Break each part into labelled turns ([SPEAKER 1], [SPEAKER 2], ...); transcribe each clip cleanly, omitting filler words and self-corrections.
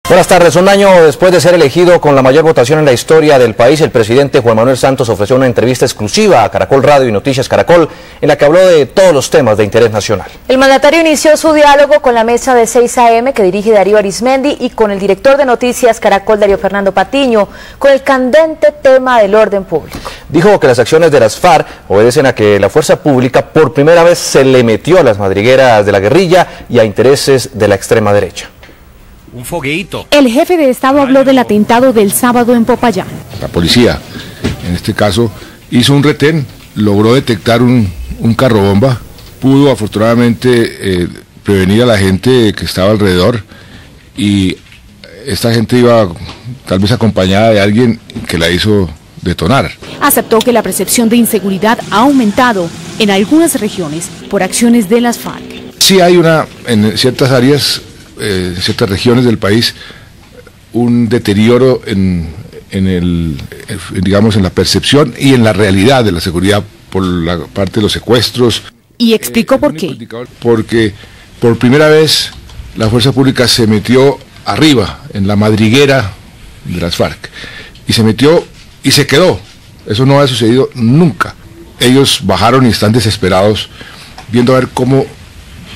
[SPEAKER 1] Buenas tardes. Un año después de ser elegido con la mayor votación en la historia del país, el presidente Juan Manuel Santos ofreció una entrevista exclusiva a Caracol Radio y Noticias Caracol, en la que habló de todos los temas de interés nacional.
[SPEAKER 2] El mandatario inició su diálogo con la mesa de 6 AM que dirige Darío Arizmendi y con el director de Noticias Caracol, Darío Fernando Patiño, con el candente tema del orden público.
[SPEAKER 1] Dijo que las acciones de las FARC obedecen a que la fuerza pública por primera vez se le metió a las madrigueras de la guerrilla y a intereses de la extrema derecha.
[SPEAKER 3] Un fogueíto.
[SPEAKER 4] El jefe de Estado habló del atentado del sábado en Popayán.
[SPEAKER 5] La policía, en este caso, hizo un retén, logró detectar un carro bomba, pudo afortunadamente prevenir a la gente que estaba alrededor, y esta gente iba tal vez acompañada de alguien que la hizo detonar.
[SPEAKER 4] Aceptó que la percepción de inseguridad ha aumentado en algunas regiones por acciones de las FARC.
[SPEAKER 5] Sí hay en ciertas áreas, en ciertas regiones del país, un deterioro en la percepción y en la realidad de la seguridad por la parte de los secuestros.
[SPEAKER 4] Y explicó por qué.
[SPEAKER 5] Porque por primera vez la fuerza pública se metió arriba, en la madriguera de las FARC, y se metió y se quedó. Eso no ha sucedido nunca. Ellos bajaron y están desesperados, viendo a ver cómo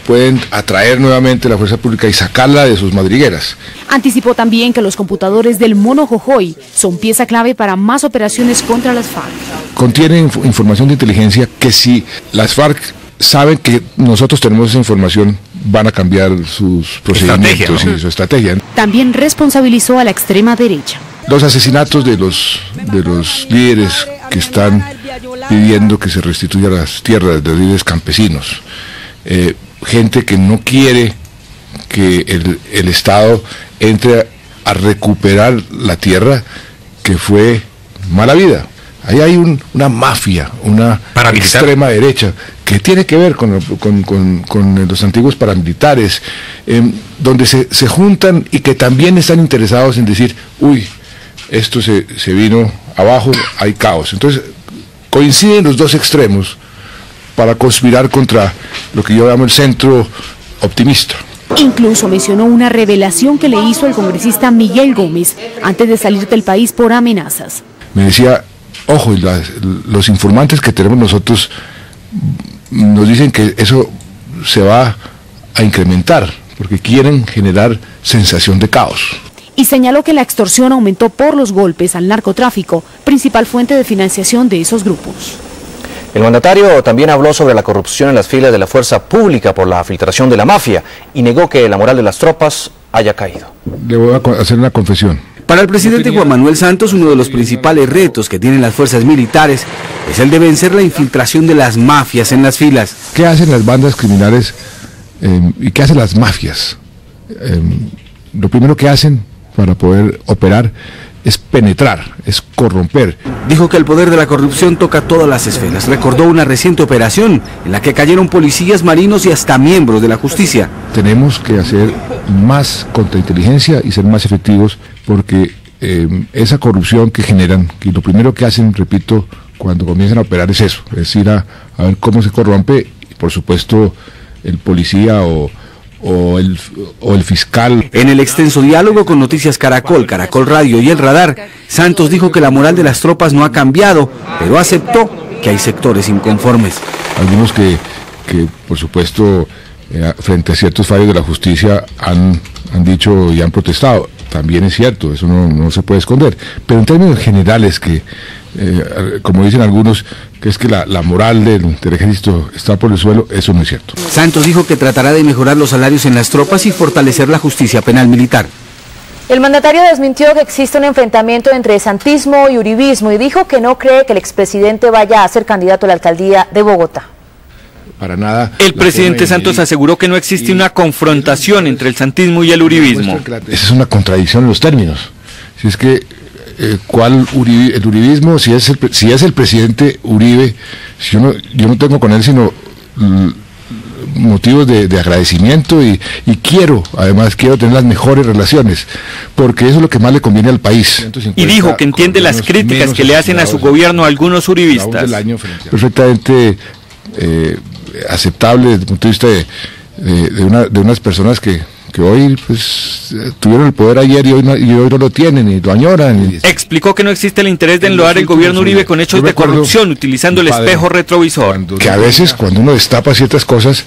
[SPEAKER 5] pueden atraer nuevamente la fuerza pública y sacarla de sus madrigueras.
[SPEAKER 4] Anticipó también que los computadores del Mono Jojoy son pieza clave para más operaciones contra las FARC.
[SPEAKER 5] Contienen información de inteligencia que si las FARC saben que nosotros tenemos esa información, van a cambiar sus procedimientos y su estrategia.
[SPEAKER 4] También responsabilizó a la extrema derecha.
[SPEAKER 5] Los asesinatos de los líderes que están pidiendo que se restituyan las tierras de los líderes campesinos. Gente que no quiere que el Estado entre a recuperar la tierra que fue mala vida. Ahí hay una mafia, una extrema derecha, que tiene que ver con los antiguos paramilitares, donde se juntan y que también están interesados en decir, uy, esto se vino abajo, hay caos. Entonces, coinciden los dos extremos para conspirar contra lo que yo llamo el centro optimista.
[SPEAKER 4] Incluso mencionó una revelación que le hizo el congresista Miguel Gómez antes de salir del país por amenazas.
[SPEAKER 5] Me decía, ojo, los informantes que tenemos nosotros nos dicen que eso se va a incrementar, porque quieren generar sensación de caos.
[SPEAKER 4] Y señaló que la extorsión aumentó por los golpes al narcotráfico, principal fuente de financiación de esos grupos.
[SPEAKER 1] El mandatario también habló sobre la corrupción en las filas de la fuerza pública por la filtración de la mafia y negó que la moral de las tropas haya caído.
[SPEAKER 5] Le voy a hacer una confesión.
[SPEAKER 3] Para el presidente Juan Manuel Santos, uno de los principales retos que tienen las fuerzas militares es el de vencer la infiltración de las mafias en las filas.
[SPEAKER 5] ¿Qué hacen las bandas criminales y qué hacen las mafias? Lo primero que hacen para poder operar es penetrar, es corromper.
[SPEAKER 3] Dijo que el poder de la corrupción toca todas las esferas. Recordó una reciente operación en la que cayeron policías, marinos y hasta miembros de la justicia.
[SPEAKER 5] Tenemos que hacer más contrainteligencia y ser más efectivos, porque esa corrupción que generan, y lo primero que hacen, repito, cuando comienzan a operar es eso, es ir a ver cómo se corrompe, y por supuesto el policía o el fiscal.
[SPEAKER 3] En el extenso diálogo con Noticias Caracol, Caracol Radio y El Radar, Santos dijo que la moral de las tropas no ha cambiado, pero aceptó que hay sectores inconformes.
[SPEAKER 5] Algunos que por supuesto, frente a ciertos fallos de la justicia han dicho y han protestado. También es cierto, eso no se puede esconder. Pero en términos generales, que como dicen algunos, que es que la moral del ejército está por el suelo, eso no es cierto.
[SPEAKER 3] Santos dijo que tratará de mejorar los salarios en las tropas y fortalecer la justicia penal militar.
[SPEAKER 2] El mandatario desmintió que existe un enfrentamiento entre santismo y uribismo y dijo que no cree que el expresidente vaya a ser candidato a la alcaldía de Bogotá.
[SPEAKER 5] Para nada.
[SPEAKER 6] El presidente Santos aseguró que no existe una confrontación entre el santismo y el uribismo.
[SPEAKER 5] Esa es una contradicción en los términos. Si es que el uribismo, si es el presidente Uribe, yo no tengo con él sino motivos de agradecimiento y además quiero tener las mejores relaciones, porque eso es lo que más le conviene al país.
[SPEAKER 6] Y dijo que entiende las críticas que le hacen a su gobierno algunos uribistas.
[SPEAKER 5] Perfectamente aceptable desde el punto de vista de unas personas que que hoy pues tuvieron el poder ayer y hoy no lo tienen y lo añoran.
[SPEAKER 6] Explicó que no existe el interés de enlodar el gobierno Uribe con hechos de corrupción utilizando el espejo retrovisor.
[SPEAKER 5] Que a veces cuando uno destapa ciertas cosas,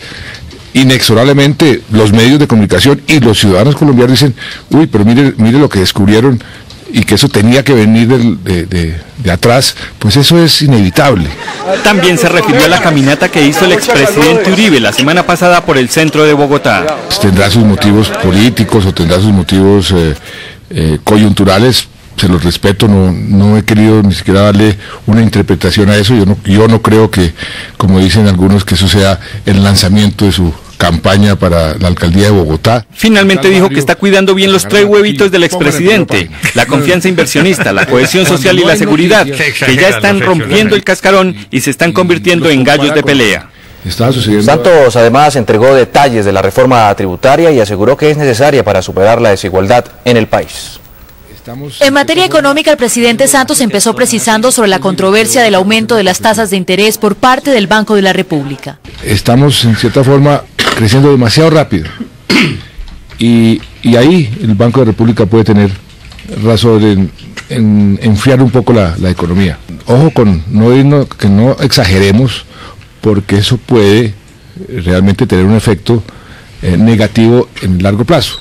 [SPEAKER 5] inexorablemente los medios de comunicación y los ciudadanos colombianos dicen, uy, pero mire lo que descubrieron, y que eso tenía que venir de atrás, pues eso es inevitable.
[SPEAKER 6] También se refirió a la caminata que hizo el expresidente Uribe la semana pasada por el centro de Bogotá.
[SPEAKER 5] Tendrá sus motivos políticos o tendrá sus motivos coyunturales, se los respeto, no he querido ni siquiera darle una interpretación a eso. Yo no creo que, como dicen algunos, que eso sea el lanzamiento de su campaña para la alcaldía de Bogotá.
[SPEAKER 6] Finalmente dijo que está cuidando bien los 3 huevitos del expresidente, la confianza inversionista, la cohesión social y la seguridad, que ya están rompiendo el cascarón y se están convirtiendo en gallos de pelea.
[SPEAKER 1] Santos además entregó detalles de la reforma tributaria y aseguró que es necesaria para superar la desigualdad en el país.
[SPEAKER 4] En materia económica, el presidente Santos empezó precisando sobre la controversia del aumento de las tasas de interés por parte del Banco de la República.
[SPEAKER 5] Estamos, en cierta forma, creciendo demasiado rápido. Y ahí el Banco de la República puede tener razón en enfriar un poco la economía. Ojo con que no exageremos, porque eso puede realmente tener un efecto negativo en largo plazo.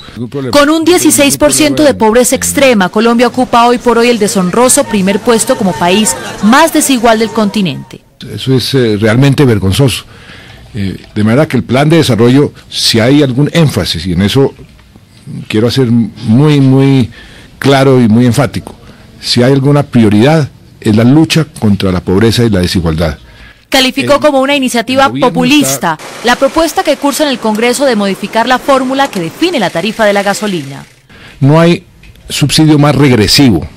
[SPEAKER 4] Con un 16% de pobreza extrema, Colombia ocupa hoy por hoy el deshonroso primer puesto como país más desigual del continente.
[SPEAKER 5] Eso es realmente vergonzoso. De manera que el plan de desarrollo, si hay algún énfasis, y en eso quiero hacer muy claro y muy enfático, si hay alguna prioridad, es la lucha contra la pobreza y la desigualdad.
[SPEAKER 4] Calificó como una iniciativa populista la propuesta que cursa en el Congreso de modificar la fórmula que define la tarifa de la gasolina.
[SPEAKER 5] No hay subsidio más regresivo,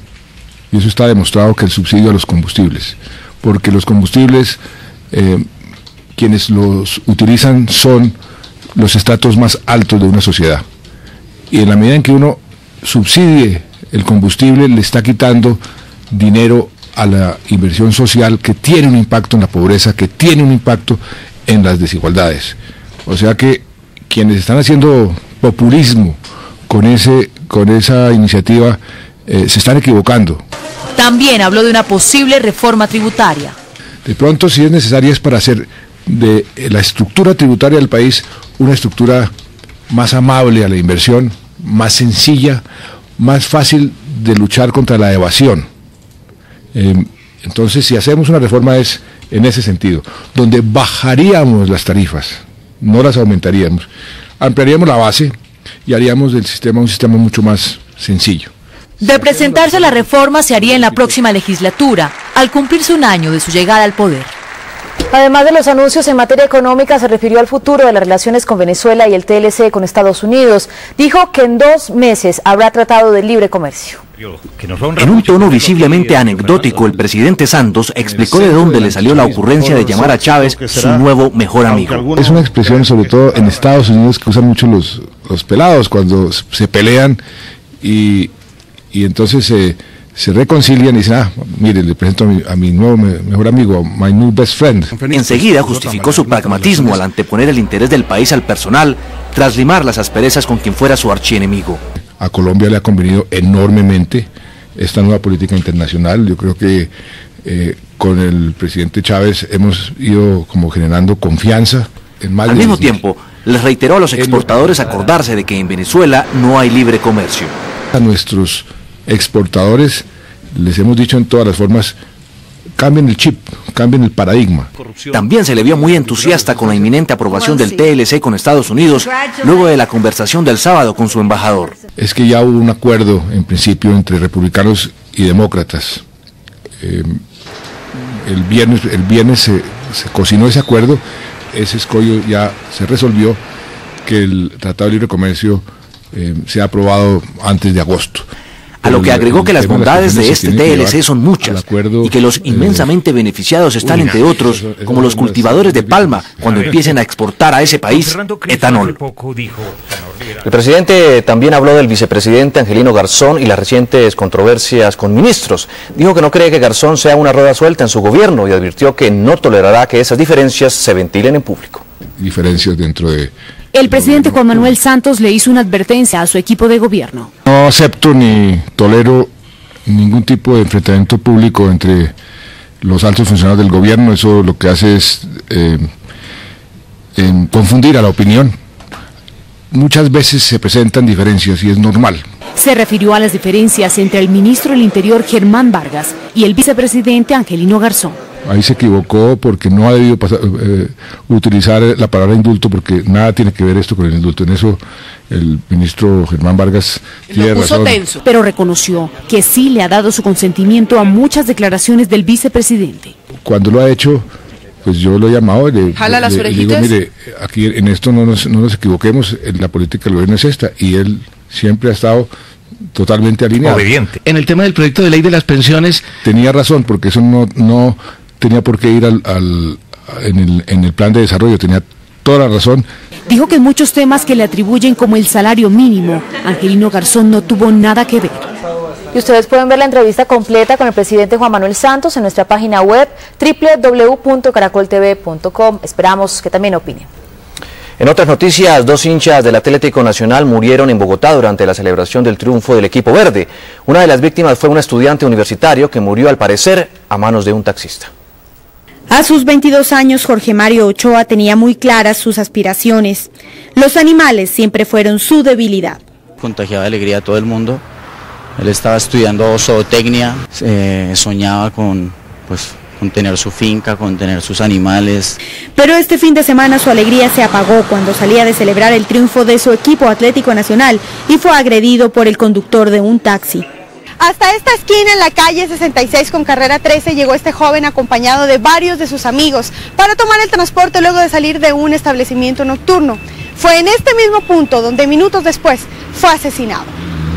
[SPEAKER 5] y eso está demostrado, que el subsidio a los combustibles, porque los combustibles, quienes los utilizan son los estratos más altos de una sociedad, y en la medida en que uno subsidie el combustible, le está quitando dinero a la inversión social, que tiene un impacto en la pobreza, que tiene un impacto en las desigualdades. O sea que quienes están haciendo populismo con esa iniciativa se están equivocando.
[SPEAKER 4] También habló de una posible reforma tributaria.
[SPEAKER 5] De pronto, si es necesaria, es para hacer de la estructura tributaria del país una estructura más amable a la inversión, más sencilla, más fácil de luchar contra la evasión. Entonces, si hacemos una reforma es en ese sentido, donde bajaríamos las tarifas, no las aumentaríamos, ampliaríamos la base y haríamos del sistema un sistema mucho más sencillo.
[SPEAKER 4] De presentarse la reforma, se haría en la próxima legislatura, al cumplirse un año de su llegada al poder.
[SPEAKER 2] Además de los anuncios en materia económica, se refirió al futuro de las relaciones con Venezuela y el TLC con Estados Unidos. Dijo que en 2 meses habrá tratado de libre comercio.
[SPEAKER 7] En un tono visiblemente anecdótico, el presidente Santos explicó de dónde le salió la ocurrencia de llamar a Chávez su nuevo mejor amigo.
[SPEAKER 5] Es una expresión, sobre todo en Estados Unidos, que usan mucho los pelados cuando se pelean y entonces se reconcilian y dicen, mire, le presento a mi nuevo mejor amigo, my new best friend.
[SPEAKER 7] Enseguida justificó su pragmatismo al anteponer el interés del país al personal, tras limar las asperezas con quien fuera su archienemigo.
[SPEAKER 5] A Colombia le ha convenido enormemente esta nueva política internacional. Yo creo que con el presidente Chávez hemos ido como generando confianza.
[SPEAKER 7] Al mismo tiempo, les reiteró a los exportadores acordarse de que en Venezuela no hay libre comercio.
[SPEAKER 5] A nuestros exportadores les hemos dicho en todas las formas, cambien el chip, cambien el paradigma.
[SPEAKER 7] También se le vio muy entusiasta con la inminente aprobación del TLC con Estados Unidos, luego de la conversación del sábado con su embajador.
[SPEAKER 5] Es que ya hubo un acuerdo, en principio, entre republicanos y demócratas. El viernes se cocinó ese acuerdo, ese escollo ya se resolvió, que el Tratado de Libre Comercio sea aprobado antes de agosto.
[SPEAKER 7] A lo que agregó que las bondades de este TLC son muchas y que los inmensamente beneficiados están, entre otros, como los cultivadores de palma, cuando empiecen a exportar a ese país etanol.
[SPEAKER 1] El presidente también habló del vicepresidente Angelino Garzón y las recientes controversias con ministros. Dijo que no cree que Garzón sea una rueda suelta en su gobierno y advirtió que no tolerará que esas diferencias se ventilen en público.
[SPEAKER 5] Diferencias dentro de
[SPEAKER 4] El presidente Juan Manuel Santos le hizo una advertencia a su equipo de gobierno.
[SPEAKER 5] No acepto ni tolero ningún tipo de enfrentamiento público entre los altos funcionarios del gobierno. Eso lo que hace es confundir a la opinión. Muchas veces se presentan diferencias y es normal.
[SPEAKER 4] Se refirió a las diferencias entre el ministro del Interior Germán Vargas y el vicepresidente Angelino Garzón.
[SPEAKER 5] Ahí se equivocó porque no ha debido utilizar la palabra indulto, porque nada tiene que ver esto con el indulto. En eso el ministro Germán Vargas tiene razón.
[SPEAKER 4] Tenso. Pero reconoció que sí le ha dado su consentimiento a muchas declaraciones del vicepresidente.
[SPEAKER 5] Cuando lo ha hecho, pues yo lo he llamado y le digo, mire, aquí en esto no nos equivoquemos, la política del gobierno es esta, y él siempre ha estado totalmente alineado.
[SPEAKER 8] Obediente. En el tema del proyecto de ley de las pensiones...
[SPEAKER 5] Tenía razón, porque eso no tenía por qué ir en el plan de desarrollo, tenía toda la razón.
[SPEAKER 4] Dijo que en muchos temas que le atribuyen como el salario mínimo, Angelino Garzón no tuvo nada que ver.
[SPEAKER 2] Y ustedes pueden ver la entrevista completa con el presidente Juan Manuel Santos en nuestra página web www.caracoltv.com. Esperamos que también opinen.
[SPEAKER 1] En otras noticias, 2 hinchas del Atlético Nacional murieron en Bogotá durante la celebración del triunfo del equipo verde. Una de las víctimas fue un estudiante universitario que murió al parecer a manos de un taxista.
[SPEAKER 9] A sus 22 años, Jorge Mario Ochoa tenía muy claras sus aspiraciones. Los animales siempre fueron su debilidad.
[SPEAKER 10] Contagiaba alegría a todo el mundo. Él estaba estudiando zootecnia, soñaba con tener su finca, con tener sus animales.
[SPEAKER 9] Pero este fin de semana su alegría se apagó cuando salía de celebrar el triunfo de su equipo Atlético Nacional y fue agredido por el conductor de un taxi.
[SPEAKER 11] Hasta esta esquina en la calle 66 con carrera 13 llegó este joven acompañado de varios de sus amigos para tomar el transporte luego de salir de un establecimiento nocturno. Fue en este mismo punto donde minutos después fue asesinado.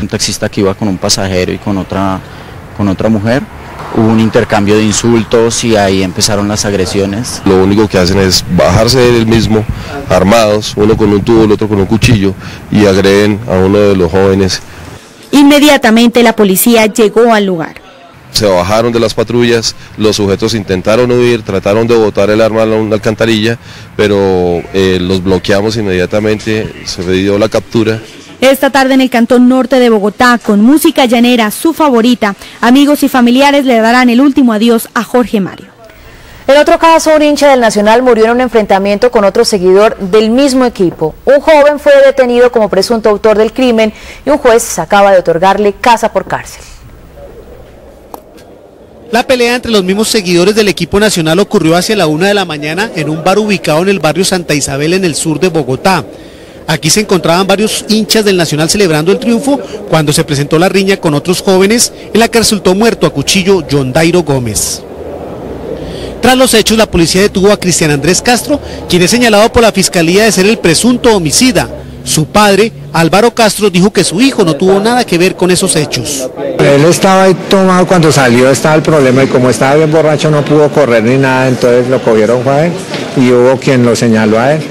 [SPEAKER 10] Un taxista que iba con un pasajero y con otra mujer. Hubo un intercambio de insultos y ahí empezaron las agresiones.
[SPEAKER 12] Lo único que hacen es bajarse del mismo, armados, uno con un tubo, el otro con un cuchillo, y agreden a uno de los jóvenes.
[SPEAKER 9] Inmediatamente la policía llegó al lugar.
[SPEAKER 12] Se bajaron de las patrullas, los sujetos intentaron huir, trataron de botar el arma a una alcantarilla, pero los bloqueamos inmediatamente, se dio la captura.
[SPEAKER 9] Esta tarde en el Cantón Norte de Bogotá, con música llanera, su favorita, amigos y familiares le darán el último adiós a Jorge Mario.
[SPEAKER 2] En otro caso, un hincha del Nacional murió en un enfrentamiento con otro seguidor del mismo equipo. Un joven fue detenido como presunto autor del crimen y un juez acaba de otorgarle casa por cárcel.
[SPEAKER 13] La pelea entre los mismos seguidores del equipo nacional ocurrió hacia la 1 de la mañana en un bar ubicado en el barrio Santa Isabel en el sur de Bogotá. Aquí se encontraban varios hinchas del Nacional celebrando el triunfo cuando se presentó la riña con otros jóvenes en la que resultó muerto a cuchillo John Dairo Gómez. Tras los hechos, la policía detuvo a Cristian Andrés Castro, quien es señalado por la fiscalía de ser el presunto homicida. Su padre, Álvaro Castro, dijo que su hijo no tuvo nada que ver con esos hechos.
[SPEAKER 14] Él estaba ahí tomado cuando salió, estaba el problema, y como estaba bien borracho no pudo correr ni nada, entonces lo cogieron a él y hubo quien lo señaló a él.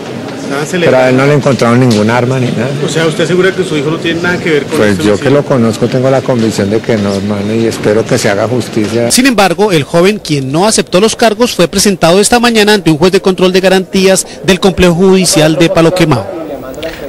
[SPEAKER 14] Pero a él no le encontraron ningún arma ni nada.
[SPEAKER 13] O sea, ¿usted asegura que su hijo no tiene nada que ver con
[SPEAKER 14] Pues
[SPEAKER 13] esto?
[SPEAKER 14] yo que lo conozco tengo la convicción de que no, hermano, y espero que se haga justicia.
[SPEAKER 13] Sin embargo, el joven, quien no aceptó los cargos, fue presentado esta mañana ante un juez de control de garantías del complejo judicial de Palo Quemado.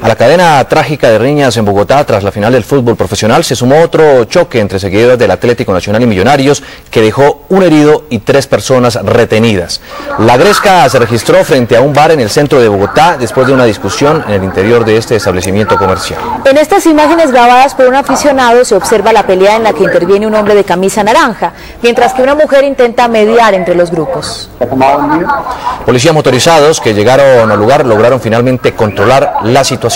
[SPEAKER 1] A la cadena trágica de riñas en Bogotá tras la final del fútbol profesional se sumó otro choque entre seguidores del Atlético Nacional y Millonarios que dejó un herido y 3 personas retenidas. La gresca se registró frente a un bar en el centro de Bogotá después de una discusión en el interior de este establecimiento comercial.
[SPEAKER 2] En estas imágenes grabadas por un aficionado se observa la pelea en la que interviene un hombre de camisa naranja, mientras que una mujer intenta mediar entre los grupos.
[SPEAKER 1] Policías motorizados que llegaron al lugar lograron finalmente controlar la situación.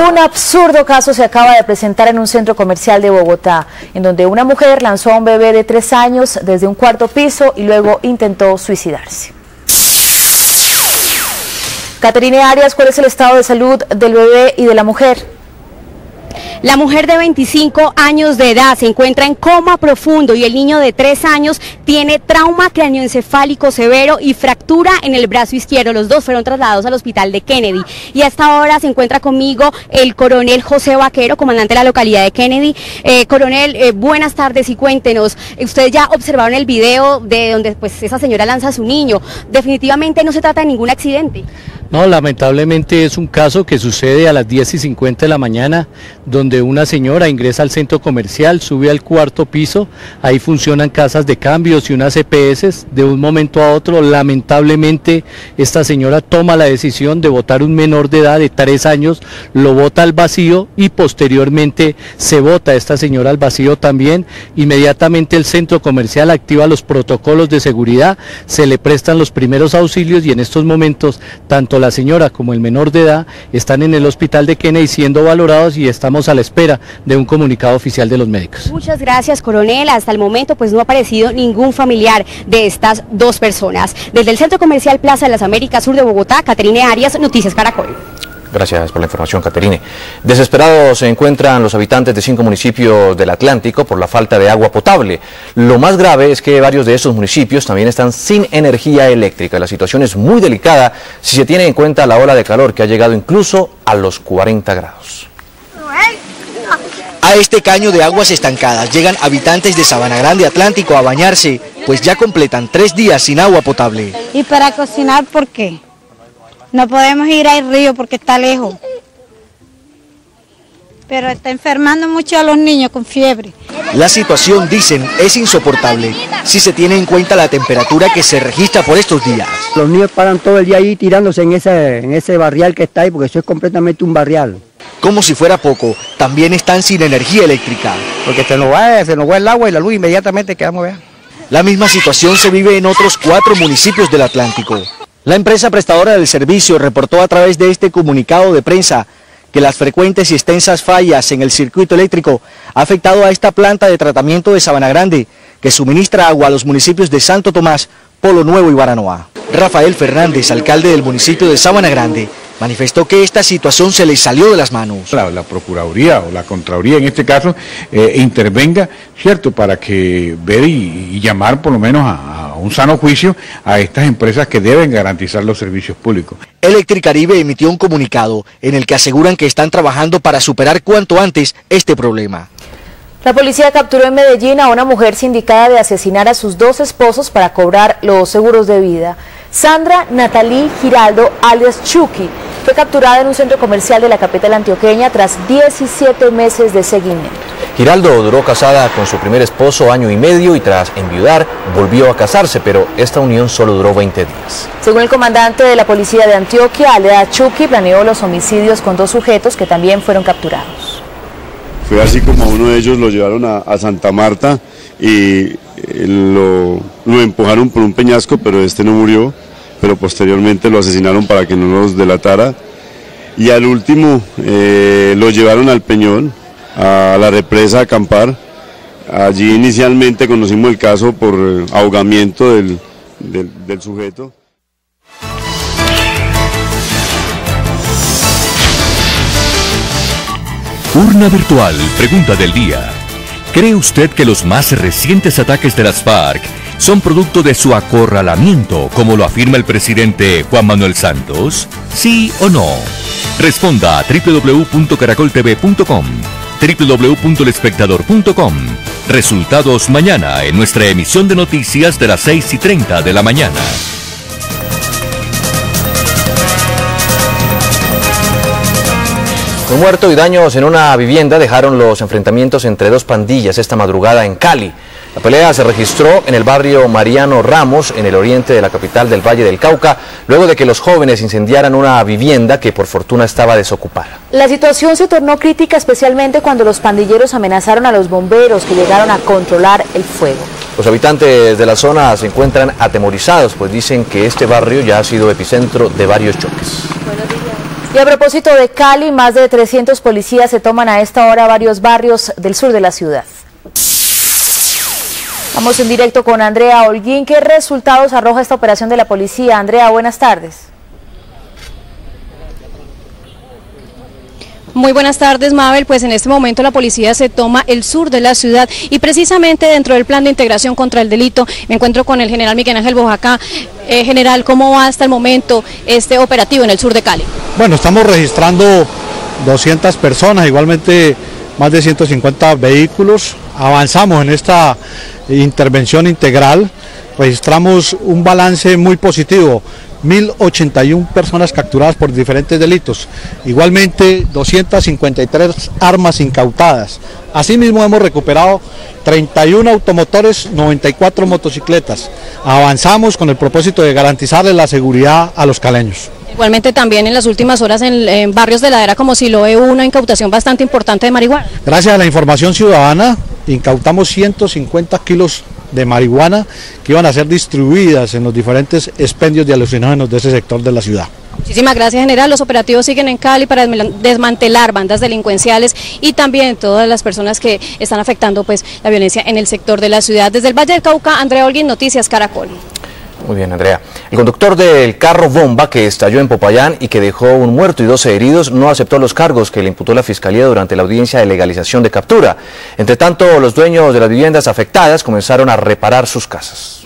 [SPEAKER 2] Un absurdo caso se acaba de presentar en un centro comercial de Bogotá, en donde una mujer lanzó a un bebé de 3 años desde un 4º piso y luego intentó suicidarse. Caterine Arias, ¿cuál es el estado de salud del bebé y de la mujer?
[SPEAKER 11] La mujer de 25 años de edad se encuentra en coma profundo y el niño de 3 años tiene trauma craneoencefálico severo y fractura en el brazo izquierdo. Los dos fueron trasladados al hospital de Kennedy. Y a esta hora se encuentra conmigo el coronel José Vaquero, comandante de la localidad de Kennedy. Coronel, buenas tardes y cuéntenos. Ustedes ya observaron el video de donde pues esa señora lanza a su niño. Definitivamente no se trata de ningún accidente.
[SPEAKER 15] No, lamentablemente es un caso que sucede a las 10:50 de la mañana, donde una señora ingresa al centro comercial, sube al cuarto piso, ahí funcionan casas de cambios y unas EPS. De un momento a otro, lamentablemente, esta señora toma la decisión de botar un menor de edad de 3 años, lo bota al vacío y posteriormente se bota esta señora al vacío también. Inmediatamente el centro comercial activa los protocolos de seguridad, se le prestan los primeros auxilios y en estos momentos tanto la señora como el menor de edad están en el hospital de Kennedy siendo valorados y estamos a la espera de un comunicado oficial de los médicos.
[SPEAKER 11] Muchas gracias, coronel. Hasta el momento pues no ha aparecido ningún familiar de estas dos personas. Desde el Centro Comercial Plaza de las Américas, sur de Bogotá, Caterine Arias, Noticias Caracol.
[SPEAKER 1] Gracias por la información, Caterine. Desesperados se encuentran los habitantes de 5 municipios del Atlántico por la falta de agua potable. Lo más grave es que varios de estos municipios también están sin energía eléctrica. La situación es muy delicada si se tiene en cuenta la ola de calor que ha llegado incluso a los 40 grados.
[SPEAKER 16] A este caño de aguas estancadas llegan habitantes de Sabana Grande Atlántico a bañarse, pues ya completan 3 días sin agua potable.
[SPEAKER 17] ¿Y para cocinar por qué? No podemos ir al río porque está lejos. Pero está enfermando mucho a los niños con fiebre.
[SPEAKER 16] La situación, dicen, es insoportable si se tiene en cuenta la temperatura que se registra por estos días.
[SPEAKER 18] Los niños paran todo el día ahí tirándose en ese barrial que está ahí, porque eso es completamente un barrial.
[SPEAKER 16] Como si fuera poco, también están sin energía eléctrica.
[SPEAKER 18] Porque se nos va el agua y la luz inmediatamente quedamos vean.
[SPEAKER 16] La misma situación se vive en otros 4 municipios del Atlántico. La empresa prestadora del servicio reportó a través de este comunicado de prensa que las frecuentes y extensas fallas en el circuito eléctrico ha afectado a esta planta de tratamiento de Sabana Grande, que suministra agua a los municipios de Santo Tomás, Polo Nuevo y Baranoa. Rafael Fernández, alcalde del municipio de Sabana Grande, manifestó que esta situación se les salió de las manos.
[SPEAKER 5] La Procuraduría o la Contraloría en este caso intervenga, ¿cierto?, para que ver y llamar por lo menos a un sano juicio a estas empresas que deben garantizar los servicios públicos.
[SPEAKER 16] Electricaribe emitió un comunicado en el que aseguran que están trabajando para superar cuanto antes este problema.
[SPEAKER 2] La policía capturó en Medellín a una mujer sindicada de asesinar a sus 2 esposos para cobrar los seguros de vida. Sandra Natalie Giraldo, alias Chucky, fue capturada en un centro comercial de la capital antioqueña tras 17 meses de seguimiento.
[SPEAKER 1] Giraldo duró casada con su primer esposo 1 año y medio y tras enviudar volvió a casarse, pero esta unión solo duró 20 días.
[SPEAKER 2] Según el comandante de la policía de Antioquia, alias Chucky, planeó los homicidios con 2 sujetos que también fueron capturados.
[SPEAKER 19] Fue así como a uno de ellos lo llevaron a Santa Marta y lo empujaron por un peñasco, pero este no murió, pero posteriormente lo asesinaron para que no los delatara. Y al último lo llevaron al Peñón, a la represa a acampar. Allí inicialmente conocimos el caso por ahogamiento del sujeto.
[SPEAKER 20] Urna virtual, pregunta del día. ¿Cree usted que los más recientes ataques de las FARC son producto de su acorralamiento, como lo afirma el presidente Juan Manuel Santos? ¿Sí o no? Responda a www.caracoltv.com, www.elespectador.com. Resultados mañana en nuestra emisión de noticias de las 6:30 de la mañana.
[SPEAKER 1] Un muerto y daños en una vivienda dejaron los enfrentamientos entre 2 pandillas esta madrugada en Cali. La pelea se registró en el barrio Mariano Ramos, en el oriente de la capital del Valle del Cauca, luego de que los jóvenes incendiaran una vivienda que por fortuna estaba desocupada.
[SPEAKER 2] La situación se tornó crítica especialmente cuando los pandilleros amenazaron a los bomberos que llegaron a controlar el fuego.
[SPEAKER 1] Los habitantes de la zona se encuentran atemorizados, pues dicen que este barrio ya ha sido epicentro de varios choques.
[SPEAKER 2] Y a propósito de Cali, más de 300 policías se toman a esta hora varios barrios del sur de la ciudad. Vamos en directo con Andrea Holguín. ¿Qué resultados arroja esta operación de la policía? Andrea, buenas tardes.
[SPEAKER 21] Muy buenas tardes, Mabel. Pues en este momento la policía se toma el sur de la ciudad y precisamente dentro del plan de integración contra el delito me encuentro con el general Miguel Ángel Bojacá. General, ¿cómo va hasta el momento este operativo en el sur de Cali?
[SPEAKER 22] Bueno, estamos registrando 200 personas, igualmente más de 150 vehículos. Avanzamos en esta intervención integral, registramos un balance muy positivo. 1.081 personas capturadas por diferentes delitos, igualmente 253 armas incautadas. Asimismo hemos recuperado 31 automotores, 94 motocicletas. Avanzamos con el propósito de garantizarle la seguridad a los caleños.
[SPEAKER 21] Igualmente también en las últimas horas en barrios de Ladera como Siloé hubo una incautación bastante importante de marihuana.
[SPEAKER 22] Gracias a la información ciudadana incautamos 150 kilos de marihuana que iban a ser distribuidas en los diferentes expendios de alucinógenos de ese sector de la ciudad.
[SPEAKER 21] Muchísimas gracias, general. Los operativos siguen en Cali para desmantelar bandas delincuenciales y también todas las personas que están afectando pues la violencia en el sector de la ciudad. Desde el Valle del Cauca, Andrea Holguín, Noticias Caracol.
[SPEAKER 1] Muy bien, Andrea. El conductor del carro bomba que estalló en Popayán y que dejó un muerto y 12 heridos no aceptó los cargos que le imputó la Fiscalía durante la audiencia de legalización de captura. Entre tanto, los dueños de las viviendas afectadas comenzaron a reparar sus casas.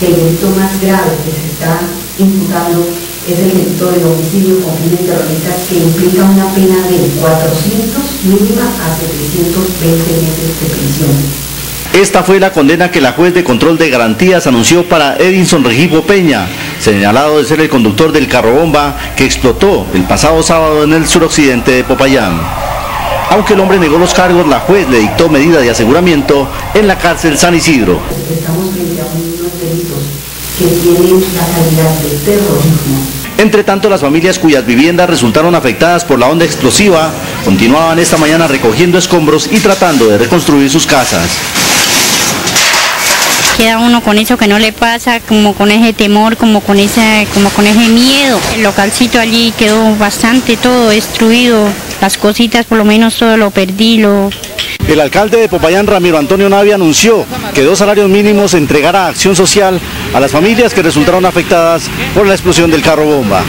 [SPEAKER 3] El delito más grave que se está imputando es el delito de homicidio con fines terroristas, que implica una pena de 400 mínima a 720 meses de prisión.
[SPEAKER 16] Esta fue la condena que la juez de control de garantías anunció para Edinson Regifo Peña, señalado de ser el conductor del carro bomba que explotó el pasado sábado en el suroccidente de Popayán. Aunque el hombre negó los cargos, la juez le dictó medida de aseguramiento en la cárcel San Isidro.
[SPEAKER 3] Estamos frente a unos delitos que tienen la calidad de terrorismo.
[SPEAKER 16] Entre tanto, las familias cuyas viviendas resultaron afectadas por la onda explosiva continuaban esta mañana recogiendo escombros y tratando de reconstruir sus casas.
[SPEAKER 17] Queda uno con eso que no le pasa, como con ese temor, como con ese miedo. El localcito allí quedó bastante todo destruido, las cositas por lo menos todo lo perdí.
[SPEAKER 16] El alcalde de Popayán, Ramiro Antonio Navia, anunció que 2 salarios mínimos entregará a Acción Social a las familias que resultaron afectadas por la explosión del carro bomba.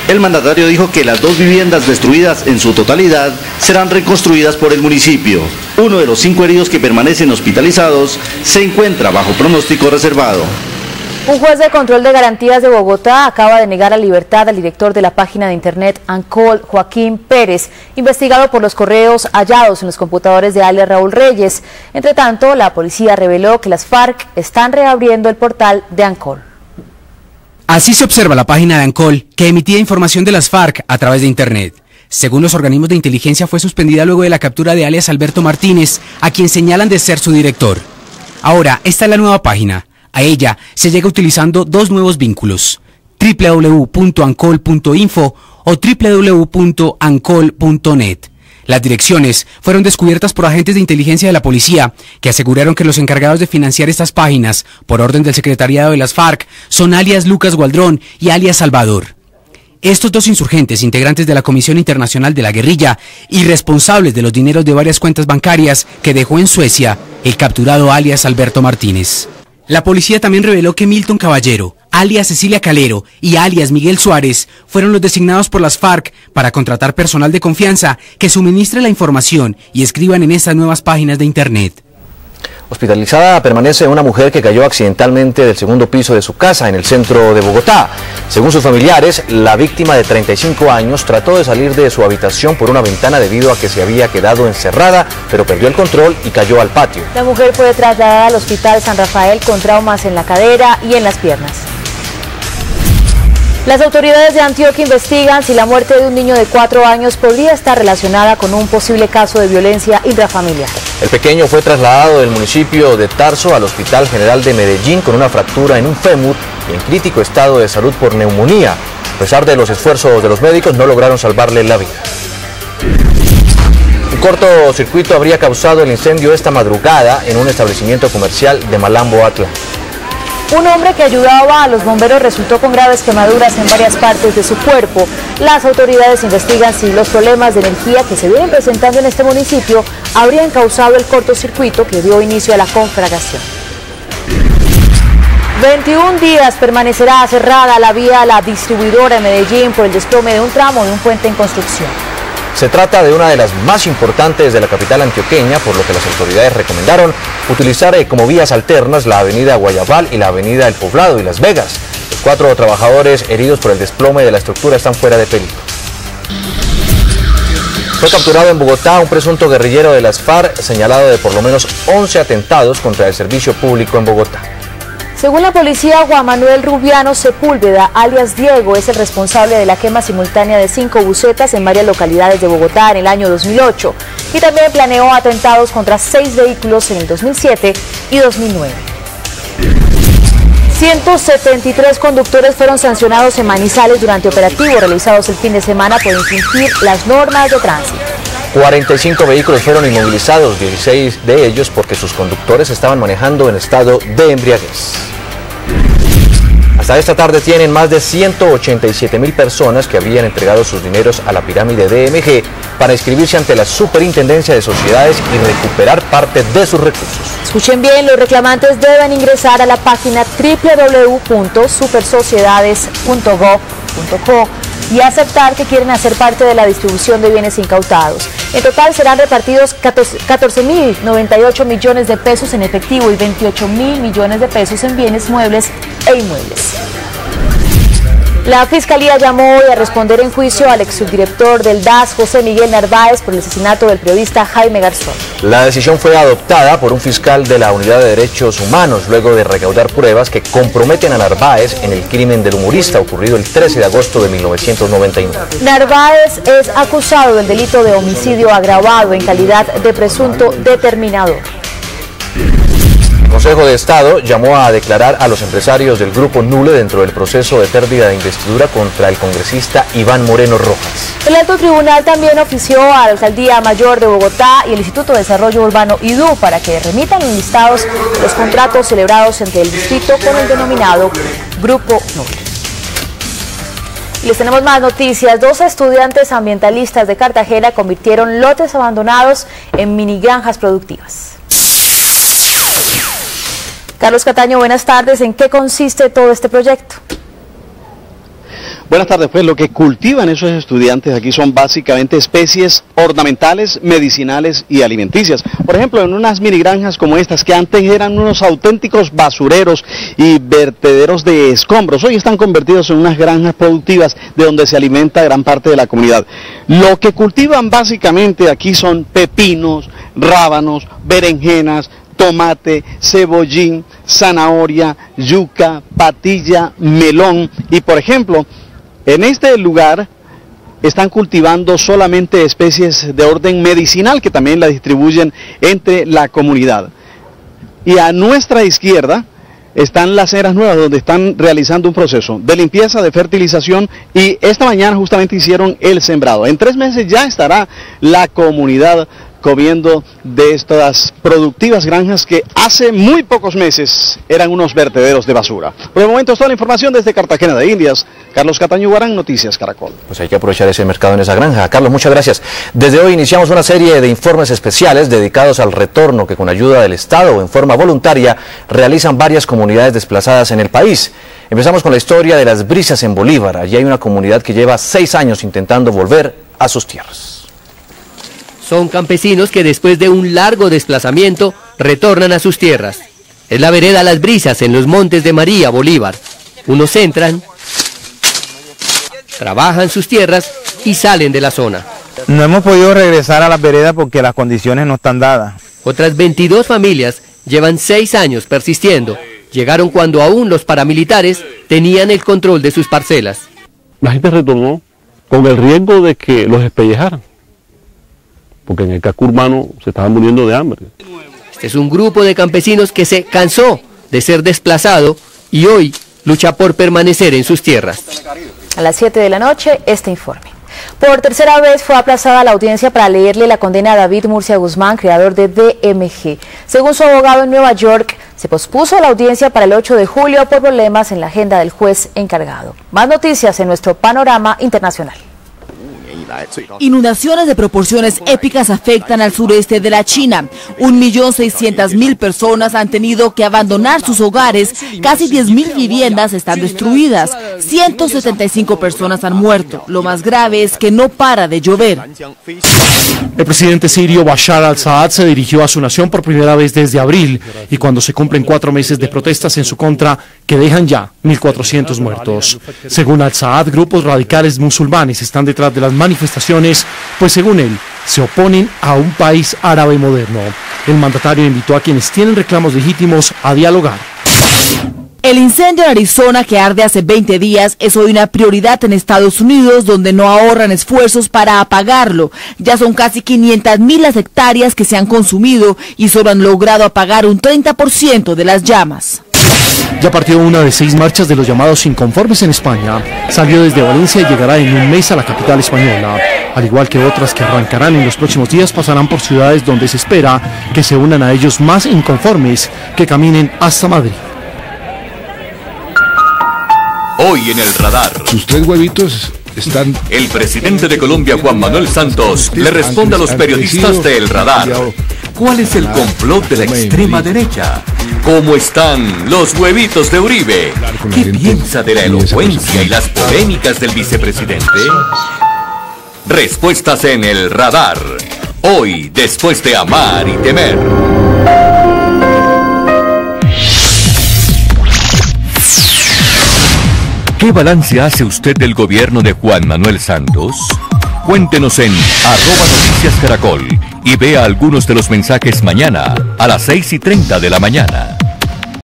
[SPEAKER 16] El mandatario dijo que las 2 viviendas destruidas en su totalidad serán reconstruidas por el municipio. Uno de los 5 heridos que permanecen hospitalizados se encuentra bajo pronóstico reservado.
[SPEAKER 2] Un juez de control de garantías de Bogotá acaba de negar la libertad al director de la página de internet Ancol, Joaquín Pérez, investigado por los correos hallados en los computadores de alias Raúl Reyes. Entre tanto, la policía reveló que las FARC están reabriendo el portal de Ancol.
[SPEAKER 6] Así se observa la página de Ancol, que emitía información de las FARC a través de internet. Según los organismos de inteligencia, fue suspendida luego de la captura de alias Alberto Martínez, a quien señalan de ser su director. Ahora, esta es la nueva página. A ella se llega utilizando 2 nuevos vínculos, www.ancol.info o www.ancol.net. Las direcciones fueron descubiertas por agentes de inteligencia de la policía, que aseguraron que los encargados de financiar estas páginas, por orden del secretariado de las FARC, son alias Lucas Gualdrón y alias Salvador. Estos 2 insurgentes, integrantes de la Comisión Internacional de la Guerrilla y responsables de los dineros de varias cuentas bancarias que dejó en Suecia el capturado alias Alberto Martínez. La policía también reveló que Milton Caballero, alias Cecilia Calero y alias Miguel Suárez fueron los designados por las FARC para contratar personal de confianza que suministre la información y escriban en estas nuevas páginas de internet.
[SPEAKER 1] Hospitalizada permanece una mujer que cayó accidentalmente del 2º piso de su casa en el centro de Bogotá. Según sus familiares, la víctima de 35 años trató de salir de su habitación por una ventana debido a que se había quedado encerrada, pero perdió el control y cayó al patio.
[SPEAKER 2] La mujer fue trasladada al Hospital San Rafael con traumas en la cadera y en las piernas. Las autoridades de Antioquia investigan si la muerte de un niño de 4 años podría estar relacionada con un posible caso de violencia intrafamiliar.
[SPEAKER 1] El pequeño fue trasladado del municipio de Tarso al Hospital General de Medellín con una fractura en un fémur y en crítico estado de salud por neumonía. A pesar de los esfuerzos de los médicos, no lograron salvarle la vida. Un cortocircuito habría causado el incendio esta madrugada en un establecimiento comercial de Malambo, Atlántico.
[SPEAKER 2] Un hombre que ayudaba a los bomberos resultó con graves quemaduras en varias partes de su cuerpo. Las autoridades investigan si los problemas de energía que se vienen presentando en este municipio habrían causado el cortocircuito que dio inicio a la conflagración. 21 días permanecerá cerrada la vía a la distribuidora en Medellín por el desplome de un tramo de un puente en construcción.
[SPEAKER 1] Se trata de una de las más importantes de la capital antioqueña, por lo que las autoridades recomendaron utilizar como vías alternas la avenida Guayabal y la avenida El Poblado y Las Vegas. Los 4 trabajadores heridos por el desplome de la estructura están fuera de peligro. Fue capturado en Bogotá un presunto guerrillero de las FARC, señalado de por lo menos 11 atentados contra el servicio público en Bogotá.
[SPEAKER 2] Según la policía, Juan Manuel Rubiano Sepúlveda, alias Diego, es el responsable de la quema simultánea de 5 busetas en varias localidades de Bogotá en el año 2008 y también planeó atentados contra 6 vehículos en el 2007 y 2009. 173 conductores fueron sancionados en Manizales durante operativos realizados el fin de semana por infringir las normas de tránsito.
[SPEAKER 1] 45 vehículos fueron inmovilizados, 16 de ellos porque sus conductores estaban manejando en estado de embriaguez. Hasta esta tarde tienen más de 187.000 personas que habían entregado sus dineros a la pirámide DMG para inscribirse ante la Superintendencia de Sociedades y recuperar parte de sus recursos.
[SPEAKER 2] Escuchen bien, los reclamantes deben ingresar a la página www.supersociedades.gov.co y aceptar que quieren hacer parte de la distribución de bienes incautados. En total serán repartidos 14.098 millones de pesos en efectivo y 28.000 millones de pesos en bienes muebles e inmuebles. La Fiscalía llamó hoy a responder en juicio al exsubdirector del DAS, José Miguel Narváez, por el asesinato del periodista Jaime Garzón.
[SPEAKER 1] La decisión fue adoptada por un fiscal de la Unidad de Derechos Humanos luego de recaudar pruebas que comprometen a Narváez en el crimen del humorista ocurrido el 13 de agosto de 1999.
[SPEAKER 2] Narváez es acusado del delito de homicidio agravado en calidad de presunto determinador.
[SPEAKER 1] El Consejo de Estado llamó a declarar a los empresarios del Grupo Nule dentro del proceso de pérdida de investidura contra el congresista Iván Moreno Rojas.
[SPEAKER 2] El alto tribunal también ofició a la Alcaldía Mayor de Bogotá y el Instituto de Desarrollo Urbano IDU para que remitan los listados de los contratos celebrados entre el distrito con el denominado Grupo Nule. Y les tenemos más noticias. 2 estudiantes ambientalistas de Cartagena convirtieron lotes abandonados en minigranjas productivas. Carlos Cataño, buenas tardes. ¿En qué consiste todo este proyecto?
[SPEAKER 7] Buenas tardes. Pues lo que cultivan esos estudiantes aquí son básicamente especies ornamentales, medicinales y alimenticias. Por ejemplo, en unas mini granjas como estas que antes eran unos auténticos basureros y vertederos de escombros, hoy están convertidos en unas granjas productivas de donde se alimenta gran parte de la comunidad. Lo que cultivan básicamente aquí son pepinos, rábanos, berenjenas, tomate, cebollín, zanahoria, yuca, patilla, melón y, por ejemplo, en este lugar están cultivando solamente especies de orden medicinal que también la distribuyen entre la comunidad. Y a nuestra izquierda están las eras nuevas donde están realizando un proceso de limpieza, de fertilización y esta mañana justamente hicieron el sembrado. En 3 meses ya estará la comunidad comiendo de estas productivas granjas que hace muy pocos meses eran unos vertederos de basura. Por el momento es toda la información desde Cartagena de Indias. Carlos Cataño Guarán, Noticias Caracol.
[SPEAKER 1] Pues hay que aprovechar ese mercado en esa granja. Carlos, muchas gracias. Desde hoy iniciamos una serie de informes especiales dedicados al retorno que con ayuda del Estado o en forma voluntaria realizan varias comunidades desplazadas en el país. Empezamos con la historia de Las Brisas en Bolívar. Allí hay una comunidad que lleva 6 años intentando volver a sus tierras.
[SPEAKER 8] Son campesinos que después de un largo desplazamiento retornan a sus tierras. Es la vereda Las Brisas en los Montes de María, Bolívar. Unos entran, trabajan sus tierras y salen de la zona.
[SPEAKER 23] No hemos podido regresar a las veredas porque las condiciones no están dadas.
[SPEAKER 8] Otras 22 familias llevan 6 años persistiendo. Llegaron cuando aún los paramilitares tenían el control de sus parcelas.
[SPEAKER 24] La gente retornó con el riesgo de que los despellejaran, porque en el casco urbano se estaban muriendo de hambre.
[SPEAKER 8] Este es un grupo de campesinos que se cansó de ser desplazado y hoy lucha por permanecer en sus tierras.
[SPEAKER 2] A las 7 de la noche, este informe. Por tercera vez fue aplazada la audiencia para leerle la condena a David Murcia Guzmán, creador de DMG. Según su abogado en Nueva York, se pospuso la audiencia para el 8 de julio por problemas en la agenda del juez encargado. Más noticias en nuestro panorama internacional.
[SPEAKER 25] Inundaciones de proporciones épicas afectan al sureste de la China. 1.600.000 personas han tenido que abandonar sus hogares, casi 10.000 viviendas están destruidas, 175 personas han muerto. Lo más grave es que no para de llover.
[SPEAKER 26] El presidente sirio Bashar al-Assad se dirigió a su nación por primera vez desde abril y cuando se cumplen 4 meses de protestas en su contra que dejan ya 1.400 muertos. Según al-Assad, grupos radicales musulmanes están detrás de las manifestaciones, pues según él, se oponen a un país árabe moderno. El mandatario invitó a quienes tienen reclamos legítimos a dialogar.
[SPEAKER 25] El incendio en Arizona, que arde hace 20 días, es hoy una prioridad en Estados Unidos, donde no ahorran esfuerzos para apagarlo. Ya son casi 500.000 las hectáreas que se han consumido y solo han logrado apagar un 30% de las llamas.
[SPEAKER 26] Ya partió una de 6 marchas de los llamados inconformes en España. Salió desde Valencia y llegará en un mes a la capital española. Al igual que otras que arrancarán en los próximos días, pasarán por ciudades donde se espera que se unan a ellos más inconformes que caminen hasta Madrid.
[SPEAKER 20] Hoy en el radar.
[SPEAKER 5] Sus 3 huevitos están...
[SPEAKER 20] El presidente de Colombia, Juan Manuel Santos, le responde a los periodistas de El Radar. ¿Cuál es el complot de la extrema derecha? ¿Cómo están los huevitos de Uribe? ¿Qué piensa de la elocuencia y las polémicas del vicepresidente? Respuestas en El Radar. Hoy, después de Amar y Temer. ¿Qué balance hace usted del gobierno de Juan Manuel Santos? Cuéntenos en @NoticiasCaracol y vea algunos de los mensajes mañana a las 6:30 de la mañana.